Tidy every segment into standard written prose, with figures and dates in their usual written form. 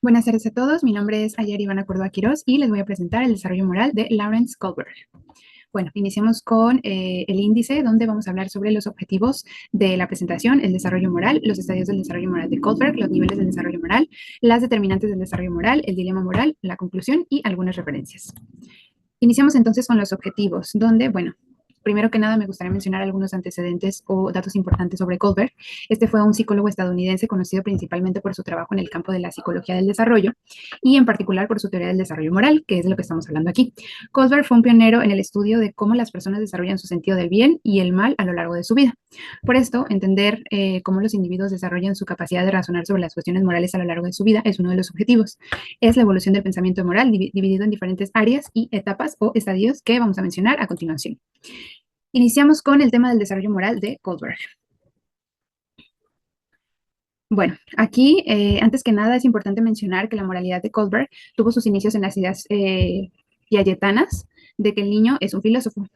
Buenas tardes a todos, mi nombre es Ayer Ivana Córdoba Quirós y les voy a presentar el desarrollo moral de Lawrence Kohlberg. Bueno, iniciamos con el índice donde vamos a hablar sobre los objetivos de la presentación, el desarrollo moral, los estadios del desarrollo moral de Kohlberg, los niveles del desarrollo moral, las determinantes del desarrollo moral, el dilema moral, la conclusión y algunas referencias. Iniciamos entonces con los objetivos, donde, bueno, primero que nada me gustaría mencionar algunos antecedentes o datos importantes sobre Kohlberg. Este fue un psicólogo estadounidense conocido principalmente por su trabajo en el campo de la psicología del desarrollo y en particular por su teoría del desarrollo moral, que es de lo que estamos hablando aquí. Kohlberg fue un pionero en el estudio de cómo las personas desarrollan su sentido del bien y el mal a lo largo de su vida. Por esto, entender cómo los individuos desarrollan su capacidad de razonar sobre las cuestiones morales a lo largo de su vida es uno de los objetivos. Es la evolución del pensamiento moral dividido en diferentes áreas y etapas o estadios que vamos a mencionar a continuación. Iniciamos con el tema del desarrollo moral de Kohlberg. Bueno, aquí, antes que nada, es importante mencionar que la moralidad de Kohlberg tuvo sus inicios en las ideas piagetanas de que el niño es un filósofo.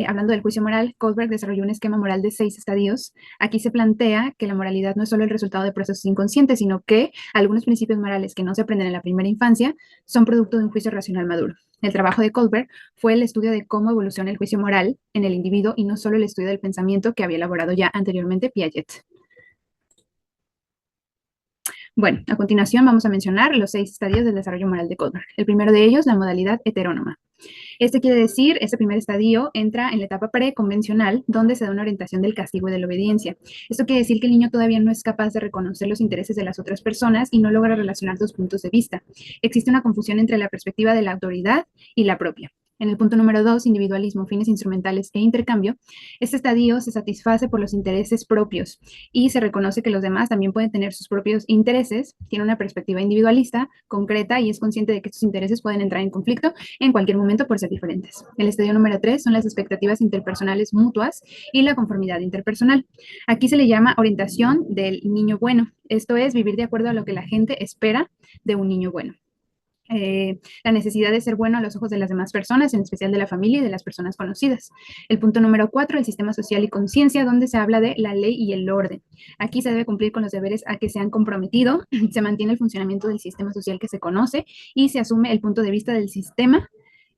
Hablando del juicio moral, Kohlberg desarrolló un esquema moral de 6 estadios. Aquí se plantea que la moralidad no es solo el resultado de procesos inconscientes, sino que algunos principios morales que no se aprenden en la primera infancia son producto de un juicio racional maduro. El trabajo de Kohlberg fue el estudio de cómo evoluciona el juicio moral en el individuo y no solo el estudio del pensamiento que había elaborado ya anteriormente Piaget. Bueno, a continuación vamos a mencionar los 6 estadios del desarrollo moral de Kohlberg. El primero de ellos, la modalidad heterónoma. Este quiere decir, este primer estadio entra en la etapa preconvencional, donde se da una orientación del castigo y de la obediencia. Esto quiere decir que el niño todavía no es capaz de reconocer los intereses de las otras personas y no logra relacionar dos puntos de vista. Existe una confusión entre la perspectiva de la autoridad y la propia. En el punto número 2, individualismo, fines instrumentales e intercambio, este estadio se satisface por los intereses propios y se reconoce que los demás también pueden tener sus propios intereses, tiene una perspectiva individualista, concreta y es consciente de que estos intereses pueden entrar en conflicto en cualquier momento por ser diferentes. El estadio número 3 son las expectativas interpersonales mutuas y la conformidad interpersonal. Aquí se le llama orientación del niño bueno, esto es vivir de acuerdo a lo que la gente espera de un niño bueno. La necesidad de ser bueno a los ojos de las demás personas, en especial de la familia y de las personas conocidas. El punto número 4, el sistema social y conciencia, donde se habla de la ley y el orden. Aquí se debe cumplir con los deberes a que se han comprometido, se mantiene el funcionamiento del sistema social que se conoce y se asume el punto de vista del sistema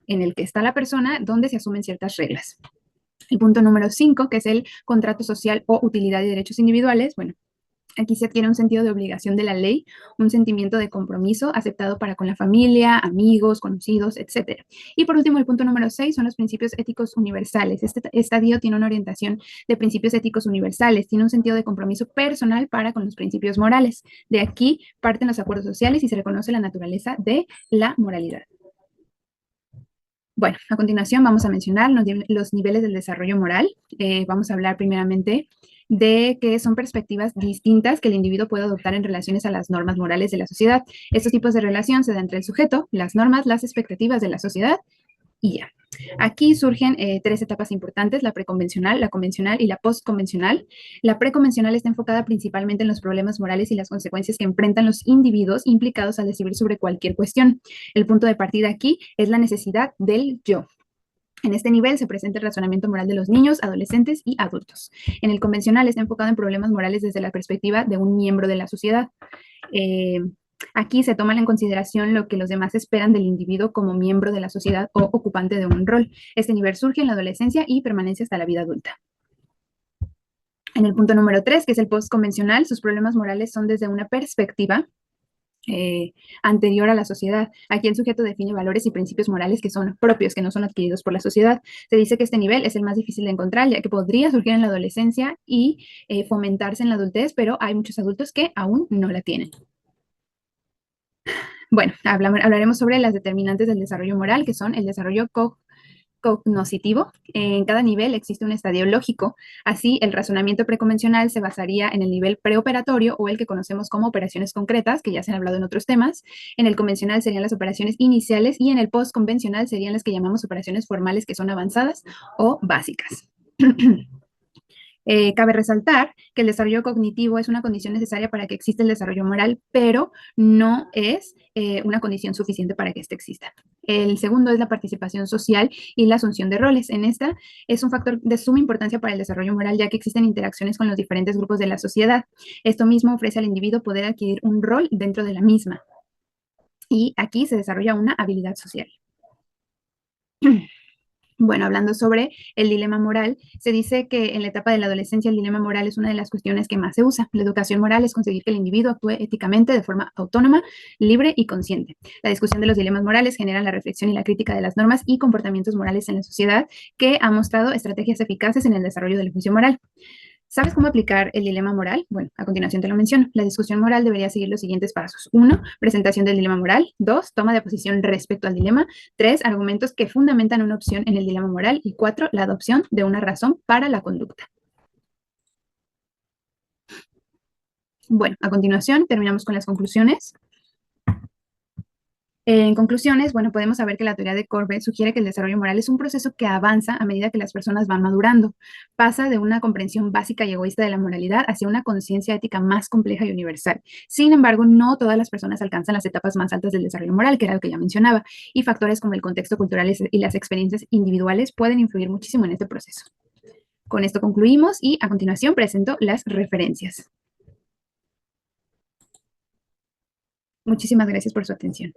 en el que está la persona, donde se asumen ciertas reglas. El punto número 5, que es el contrato social o utilidad y derechos individuales, bueno, aquí se adquiere un sentido de obligación de la ley, un sentimiento de compromiso aceptado para con la familia, amigos, conocidos, etc. Y por último, el punto número 6 son los principios éticos universales. Este estadio tiene una orientación de principios éticos universales, tiene un sentido de compromiso personal para con los principios morales. De aquí parten los acuerdos sociales y se reconoce la naturaleza de la moralidad. Bueno, a continuación vamos a mencionar los niveles del desarrollo moral. Vamos a hablar primeramente de que son perspectivas distintas que el individuo puede adoptar en relaciones a las normas morales de la sociedad. Estos tipos de relación se dan entre el sujeto, las normas, las expectativas de la sociedad y ya. Aquí surgen 3 etapas importantes, la preconvencional, la convencional y la postconvencional. La preconvencional está enfocada principalmente en los problemas morales y las consecuencias que enfrentan los individuos implicados al decidir sobre cualquier cuestión. El punto de partida aquí es la necesidad del yo. En este nivel se presenta el razonamiento moral de los niños, adolescentes y adultos. En el convencional está enfocado en problemas morales desde la perspectiva de un miembro de la sociedad. Aquí se toma en consideración lo que los demás esperan del individuo como miembro de la sociedad o ocupante de un rol. Este nivel surge en la adolescencia y permanece hasta la vida adulta. En el punto número 3, que es el postconvencional, sus problemas morales son desde una perspectiva anterior a la sociedad. Aquí el sujeto define valores y principios morales que son propios, que no son adquiridos por la sociedad. Se dice que este nivel es el más difícil de encontrar, ya que podría surgir en la adolescencia y fomentarse en la adultez, pero hay muchos adultos que aún no la tienen. Bueno, hablaremos sobre las determinantes del desarrollo moral, que son el desarrollo cognoscitivo. En cada nivel existe un estadio lógico. Así, el razonamiento preconvencional se basaría en el nivel preoperatorio o el que conocemos como operaciones concretas, que ya se han hablado en otros temas. En el convencional serían las operaciones iniciales y en el postconvencional serían las que llamamos operaciones formales, que son avanzadas o básicas. Cabe resaltar que el desarrollo cognitivo es una condición necesaria para que exista el desarrollo moral, pero no es una condición suficiente para que éste exista. El segundo es la participación social y la asunción de roles. En esta es un factor de suma importancia para el desarrollo moral, ya que existen interacciones con los diferentes grupos de la sociedad. Esto mismo ofrece al individuo poder adquirir un rol dentro de la misma. Y aquí se desarrolla una habilidad social. Bueno, hablando sobre el dilema moral, se dice que en la etapa de la adolescencia el dilema moral es una de las cuestiones que más se usa. La educación moral es conseguir que el individuo actúe éticamente de forma autónoma, libre y consciente. La discusión de los dilemas morales genera la reflexión y la crítica de las normas y comportamientos morales en la sociedad, que ha mostrado estrategias eficaces en el desarrollo del juicio moral. ¿Sabes cómo aplicar el dilema moral? Bueno, a continuación te lo menciono. La discusión moral debería seguir los siguientes pasos. 1, presentación del dilema moral. 2, toma de posición respecto al dilema. 3, argumentos que fundamentan una opción en el dilema moral. Y 4, la adopción de una razón para la conducta. Bueno, a continuación terminamos con las conclusiones. En conclusiones, bueno, podemos saber que la teoría de Corbett sugiere que el desarrollo moral es un proceso que avanza a medida que las personas van madurando. Pasa de una comprensión básica y egoísta de la moralidad hacia una conciencia ética más compleja y universal. Sin embargo, no todas las personas alcanzan las etapas más altas del desarrollo moral, que era lo que ya mencionaba, y factores como el contexto cultural y las experiencias individuales pueden influir muchísimo en este proceso. Con esto concluimos y a continuación presento las referencias. Muchísimas gracias por su atención.